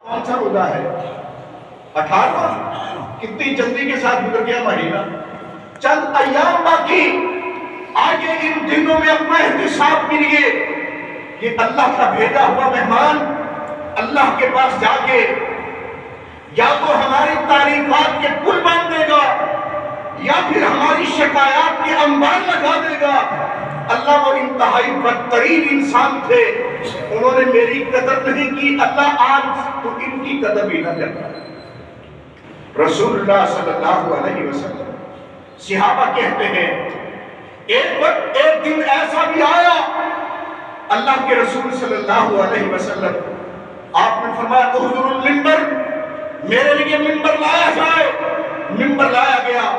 کون سا روزہ ہے؟ 18واں؟ کتنی جلدی کے ساتھ گزر گیا مہینہ، چند ایام باقی۔ آگے ان دنوں میں اپنا احتساب کیجیے کہ اللہ کا بھیجا ہوا مہمان اللہ کے پاس جا کے یا تو ہماری تعریفات کے پل باندھ دے گا یا پھر ہماری شکایات کے انبار لگا دے گا۔ اللہ وہ انتہائی بدترین انسان تھے، انہوں نے میری قدر نہیں کی، اللہ آج تو ان کی قدر بھی نہ کرتا۔ رسول اللہ صلی اللہ علیہ وسلم، صحابہ کہتے ہیں ایک دن ایسا بھی آیا اللہ کے رسول صلی اللہ علیہ وسلم آپ نے فرمایا احضر المنبر، میرے لیے منبر لایا جائے۔ منبر لایا گیا،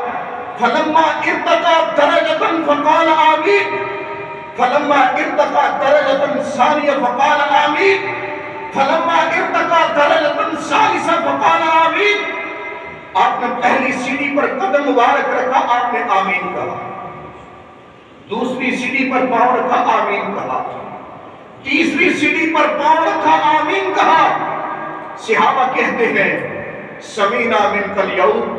فلما ارتقى درجة فقال آمین، فلما ارتقى درجة ثانية فقال آمین، فلما ارتقى درجة ثالثة فقال آمین۔ آپ نے پہلی سیڑھی پر قدم مبارک رکھا، آپ نے آمین کہا، دوسری سیڑھی پر پاؤں رکھا، آمین کہا، تیسری سیڑھی پر پاؤں رکھا، آمین کہا۔ صحابہ کہتے ہیں سمینا منک الیوم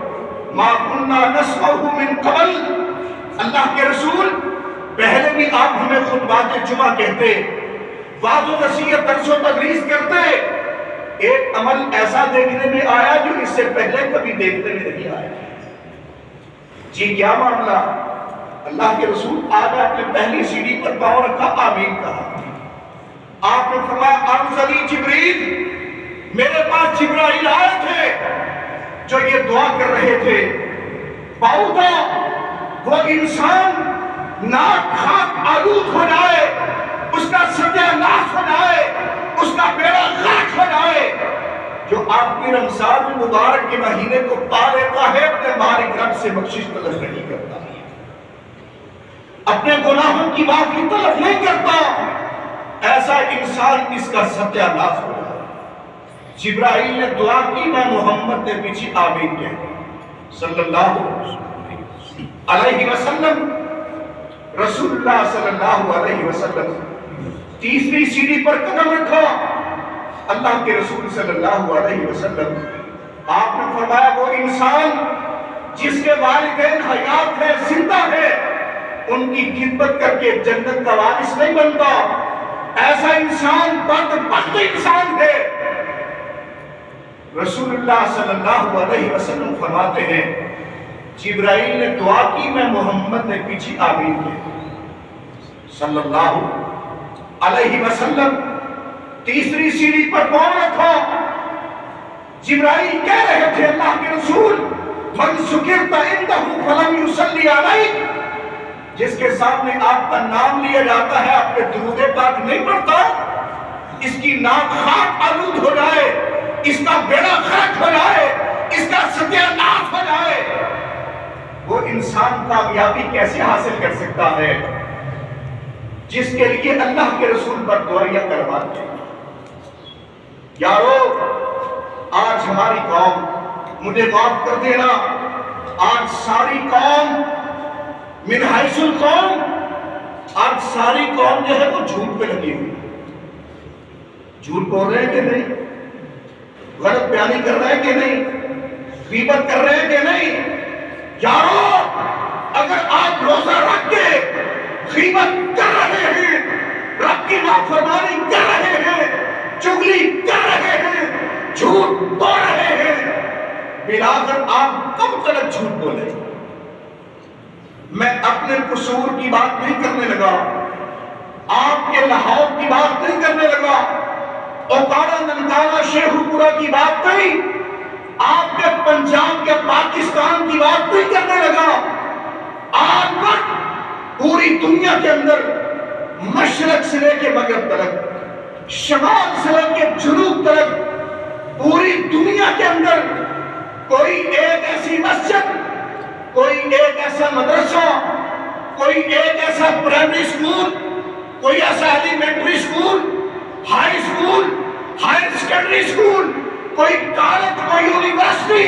ما کننا نسمعہ من قبل، اللہ کے رسول پہلے بھی آپ ہمیں خطبات جمعہ کہتے، وعظ و نصیحت درس و تدریس کرتے، ایک عمل ایسا دیکھنے میں آیا جو اس سے پہلے کبھی دیکھنے میں نہیں آیا۔ جی کیا معاملہ؟ اللہ کے رسول آج آپ نے پہلی سیڑھی پر پاؤں رکھا، آمین کہا۔ آپ نے فرمایا انزلی جبریل، میرے پاس جبرائیل آئے تھے جو یہ دعا کر رہے تھے، باؤدا وہ انسان ناک خاک آلود ہو جائے، اس کا ستیہ ناش ہو جائے، اس کا بیڑا غرق ہو جائے، جو آپ کی رمضان مبارک کے مہینے کو پا لیتا ہے اپنے مالک رب سے بخشش طلب نہیں کرتا، اپنے گناہوں کی معافی طلب نہیں کرتا، ایسا انسان اس کا ستیہ ناش ہو جائے۔ جبرائیل نے دعا کی، میں محمد نے پیچھے آمین کہا صلی اللہ علیہ وسلم۔ رسول اللہ صلی اللہ علیہ وسلم تیسری سیڑھی پر قدم رکھا، اللہ کے رسول صلی اللہ علیہ وسلم آپ نے فرمایا وہ انسان جس کے والدین حیات ہے، زندہ ہے، ان کی خدمت کر کے جنت کا وارث نہیں بنتا، ایسا انسان بدبخت انسان ہے۔ رسول اللہ صلی اللہ علیہ وسلم فرماتے ہیں جبرائیل نے دعا کی، میں محمد نے پیچھے آمین کہا صلی اللہ علیہ وسلم۔ تیسری سیڑھی پر پاؤں رکھا، جبرائیل کہہ رہے تھے اللہ کے رسول من ذکرت عنده فلم یصلی علیک، جس کے سامنے آپ کا نام لیا جاتا ہے آپ کے درود پاک نہیں پڑھتا، اس کی ناک خاک آلود ہو جائے، اس کا بیڑا غرق ہو جائے، اس کا ستیہ ناش ہو جائے، وہ انسان کامیابی کیسے حاصل کر سکتا ہے جس کے لیے اللہ کے رسول پر دعائیاں کرواتے ہیں۔ یارو آج ہماری قوم، مجھے معاف کر دینا، آج ساری قوم من حیث القوم، آج ساری قوم جو ہے وہ جھوٹ پہ لگی ہوئی، جھوٹ بول رہے ہیں کہ نہیں، غلط بیانی کر رہے ہیں کہ نہیں، غیبت کر رہے ہیں کہ نہیں؟ یارو اگر آپ روزہ رکھ کے غیبت کر رہے ہیں، رب کی نافرمانی کر رہے ہیں، چغلی کر رہے ہیں، جھوٹ بول رہے ہیں، بلا کر آپ کب تک جھوٹ بولے؟ میں اپنے قصور کی بات نہیں کرنے لگا، آپ کے لاہور کی بات نہیں کرنے لگا، اوکاڑا ننکانہ شیخو پورا کی بات نہیں، آپ کے پنجاب کے پاکستان کی بات نہیں کرنے لگا۔ آج وقت پوری دنیا کے اندر مشرق سے لے کے مغرب تک، شمال سے لے کے جنوب تک، پوری دنیا کے اندر کوئی ایک ایسی مسجد، کوئی ایک ایسا مدرسہ، کوئی ایک ایسا پرائمری سکول، کوئی ایسا elementary school, high school, higher secondary school, کوئی کالج، کوئی یونیورسٹی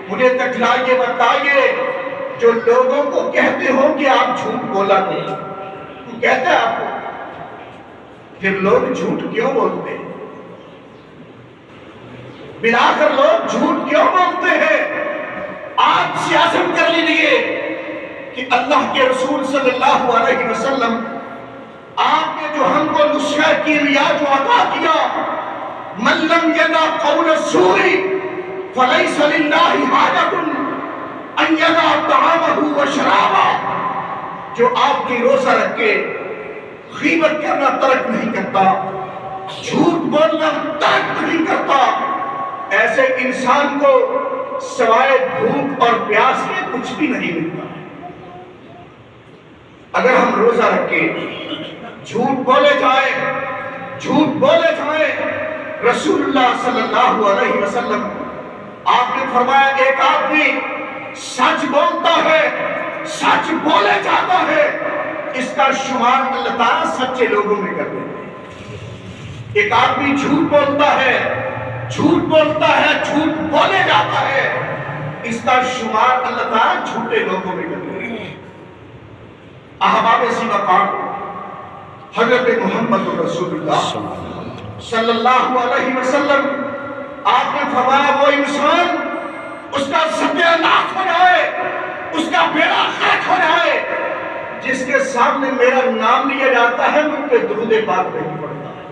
مجھے دکھلائیے، بتائیے جو لوگوں کو کہتے ہو کہ آپ جھوٹ بولا نہیں، وہ کہتا ہے آپ کو، پھر لوگ جھوٹ کیوں بولتے ہیں؟ ملا کر لوگ جھوٹ کیوں بولتے ہیں؟ آج سیاست کر لیجیے کہ اللہ کے رسول صلی اللہ علیہ وسلم آپ نے جو ہم کو نسخہ کیمیا جو عطا کیا، من لم یدع قول الزور فلیس للہ حاجۃ ان یدع طعامہ وشرابہ، جو آپ کی روزہ رکھ کے غیبت کرنا ترک نہیں کرتا، جھوٹ بولنا ترک نہیں کرتا، ایسے انسان کو سوائے بھوک اور پیاس کے کچھ بھی نہیں ملتا ہے۔ اگر ہم روزہ رکھ کے جھوٹ بولے جائیں، رسول اللہ صلی اللہ علیہ وسلم آپ نے فرمایا ایک آدمی سچ بولتا ہے، سچ بولے جاتا ہے، اس کا شمار اللہ تعالیٰ سچے لوگوں میں کر دیتے ہیں۔ ایک آدمی جھوٹ بولتا ہے، جھوٹ بولے جاتا ہے، اس کا شمار اللہ تعالیٰ جھوٹے لوگوں میں کر دیتے ہیں۔ احباب سی مقام حضرت محمد رسول اللہ صلی اللہ علیہ وسلم آپ نے فرمایا وہ انسان اس کا ستیہ ناش ہو جائے، اس کا بیڑا غرق ہو جائے، جس کے سامنے میرا نام لیا جاتا ہے مجھ پہ درود پاک نہیں پڑتا ہے۔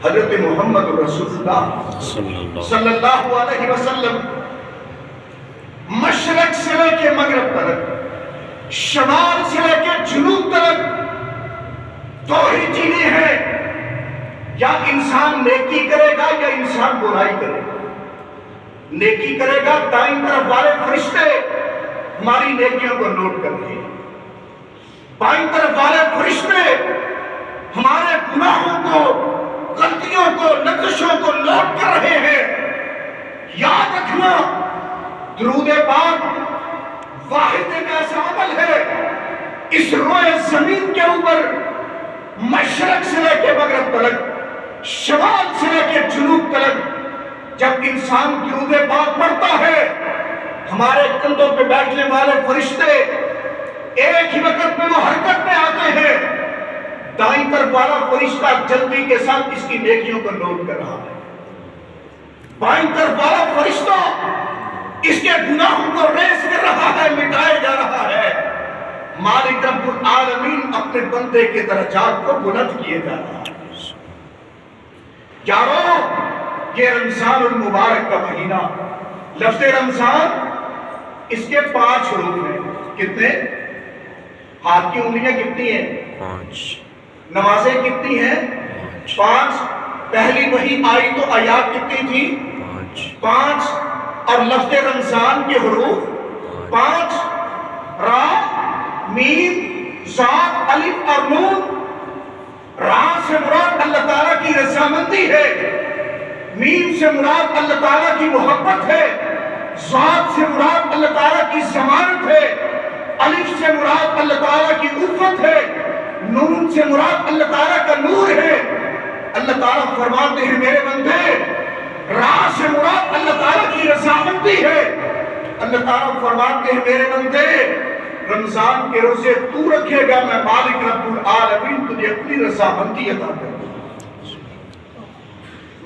حضرت محمد رسول اللہ صلی اللہ علیہ وسلم مشرق سے لے کے مغرب تک، شمال سے لے کے جنوب تک دو ہی چیزیں ہیں، یا انسان نیکی کرے گا یا انسان برائی کرے گا۔ نیکی کرے گا، دائیں طرف والے فرشتے ہماری نیکیوں کو نوٹ کر رہے ہیں، بائیں طرف والے فرشتے ہمارے گناہوں کو، غلطیوں کو، لغزشوں کو نوٹ کر رہے ہیں۔ یاد رکھنا درود پاک واحد ایک ایسا عمل ہے اس روئے زمین کے اوپر، مشرق سے لے کے مغرب تک، شمال سے لے کے جنوب تک، جب انسان درود پاک پڑھتا ہے ہمارے کندھوں پہ بیٹھنے والے فرشتے ایک ہی وقت میں وہ حرکت میں آتے ہیں۔ دائیں طرف والا فرشتہ جلدی کے ساتھ اس کی نیکیوں کو نوٹ کر رہا ہے، بائیں طرف والا فرشتہ اس کے گناہوں کو ریز کر رہا ہے، مٹائے جا رہا ہے۔ مالک رب العالمین اپنے بندے کے درجات کو بلند کیے جا رہا ہے۔ یارو یہ رمضان المبارک کا مہینہ، لفظ رمضان اس کے 5 حروف ہیں۔ کتنے؟ ہاتھ کی انگلیاں کتنی ہیں؟ 5۔ نمازیں کتنی ہیں؟ 5۔ پہلی وحی آئی تو آیات کتنی تھی؟ 5۔ اور لفظ رمضان کے حروف 5، را، میم، صاد، الف اور نون۔ را سے مراد اللہ تعالیٰ کی رضامندی ہے، میم سے مراد اللہ تعالیٰ کی محبت ہے، صاد سے مراد اللہ تعالیٰ کی ضمانت ہے، الف سے مراد اللہ تعالیٰ کی الفت ہے، نون سے مراد اللہ تعالیٰ کا نور ہے۔ اللہ تعالیٰ فرماتے ہیں میرے بندے، را سے مراد اللہ تعالیٰ کی رضامندی ہے۔ اللہ تعالیٰ فرماتے ہیں میرے بندے، رمضان کے روزے تو رکھے گا، میں مالک رب العالمین تجھے اپنی رضامندی عطا کروں گا۔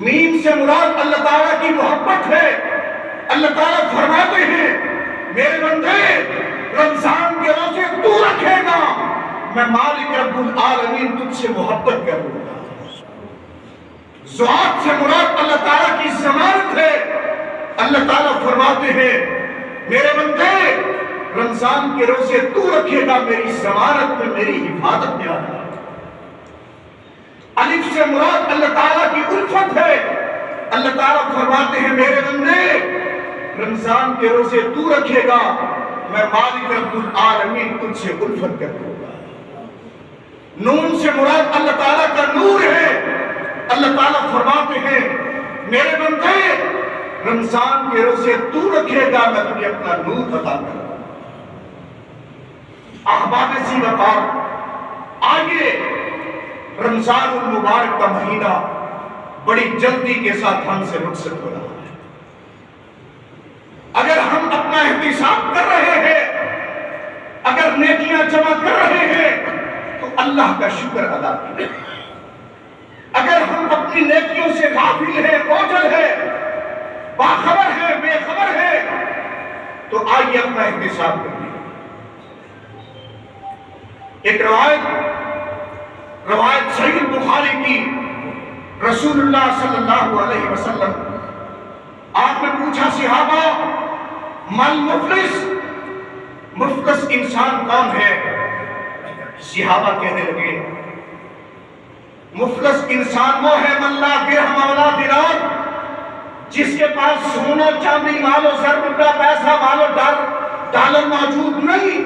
میم سے مراد اللہ تعالیٰ کی محبت ہے۔ اللہ تعالیٰ فرماتے ہیں میرے بندے، رمضان کے روزے تو رکھے گا، میں مالک رب العالمین تجھ سے محبت کروں گا۔ ذات سے مراد اللہ تعالیٰ کی ضمانت ہے۔ اللہ تعالیٰ فرماتے ہیں میرے بندے، رمضان کے روزے تو رکھے گا، میری ضمانت میں، میری حفاظت میں آنا۔ الف سے مراد اللہ تعالیٰ کی الفت ہے۔ اللہ تعالیٰ فرماتے ہیں میرے بندے، رمضان کے روزے تو رکھے گا، میں مالک رب العالمین تجھ سے الفت کر دوں گا۔ نون سے مراد اللہ تعالیٰ کا نور ہے۔ اللہ تعالیٰ فرماتے ہیں میرے بندے، رمضان کے روزے تو رکھے گا، میں تجھے اپنا نور عطا کروں گا۔ احباب سی وقار، آئیے رمضان المبارک کا مہینہ بڑی جلدی کے ساتھ ہم سے رخصت ہو رہا ہے۔ اگر ہم اپنا احتساب کر رہے ہیں، اگر نیکیاں جمع کر رہے ہیں تو اللہ کا شکر ادا کریں۔ اگر ہم اپنی نیکیوں سے غافل ہیں، اوجھل ہیں، آئیے اپنا احتساب کریں۔ ایک روایت صحیح بخاری کی، رسول اللہ صلی اللہ علیہ وسلم آپ نے پوچھا صحابہ من مفلس، مفلس انسان کون ہے؟ صحابہ کہنے لگے مفلس انسان وہ ہے من لا درہم ولا دینار، جس کے پاس سونا چاندی مال و زر روپیہ پیسہ مال و ڈالر موجود نہیں،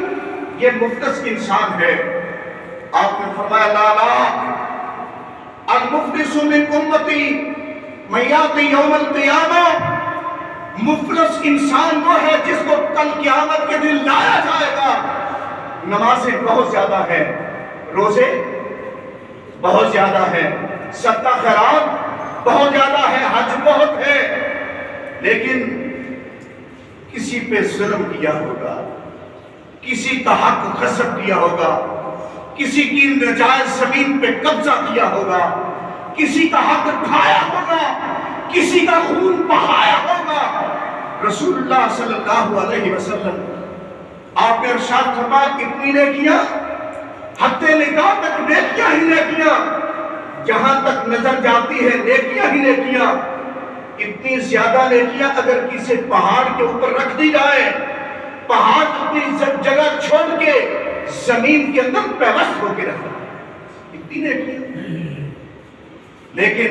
یہ مفلس انسان ہے۔ آپ نے فرمایا لا المفلس من امتی من یاتی یوم القیامہ، مفلس انسان وہ ہے جس کو کل قیامت کے دن لایا جائے گا، نمازیں بہت زیادہ ہے، روزے بہت زیادہ ہے، صدقہ خیرات بہت زیادہ ہے، حج بہت ہے، لیکن کسی پہ ظلم کیا ہوگا، کسی کا حق غصب کیا ہوگا، کسی کی ناجائز زمین پہ قبضہ کیا ہوگا، کسی کا حق کھایا ہوگا، کسی کا خون بہایا ہوگا۔ رسول اللہ صلی اللہ علیہ وسلم آپ نے ارشاد فرمایا اتنی نیکیاں، حد نگاہ تک نیکیاں ہی نیکیاں، جہاں تک نظر جاتی ہے نیکیاں ہی نیکیاں، اتنی زیادہ نیکیاں اگر کسی پہاڑ کے اوپر رکھ دی جائے، پہاڑ اپنی جگہ چھوڑ کے زمین کے اندر پیوست ہو کے رہتا، اتنی نیکیاں، لیکن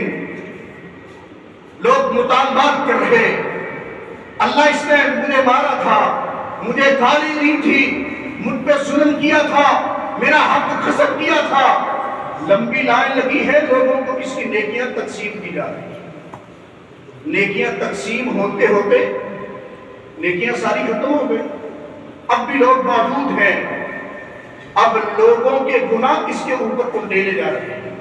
لوگ مطالبات کر رہے، اللہ اس نے مجھے مارا تھا، مجھے گالی دی تھی، مجھ پہ ظلم کیا تھا، میرا حق غصب کیا تھا، لمبی لائن لگی ہے، لوگوں کو اس کی نیکیاں تقسیم کی جا رہی ہیں، نیکیاں تقسیم ہوتے ہوتے نیکیاں ساری ختم ہو گئی، اب بھی لوگ موجود ہیں، اب لوگوں کے گناہ اس کے اوپر انڈیلے جا رہے ہیں۔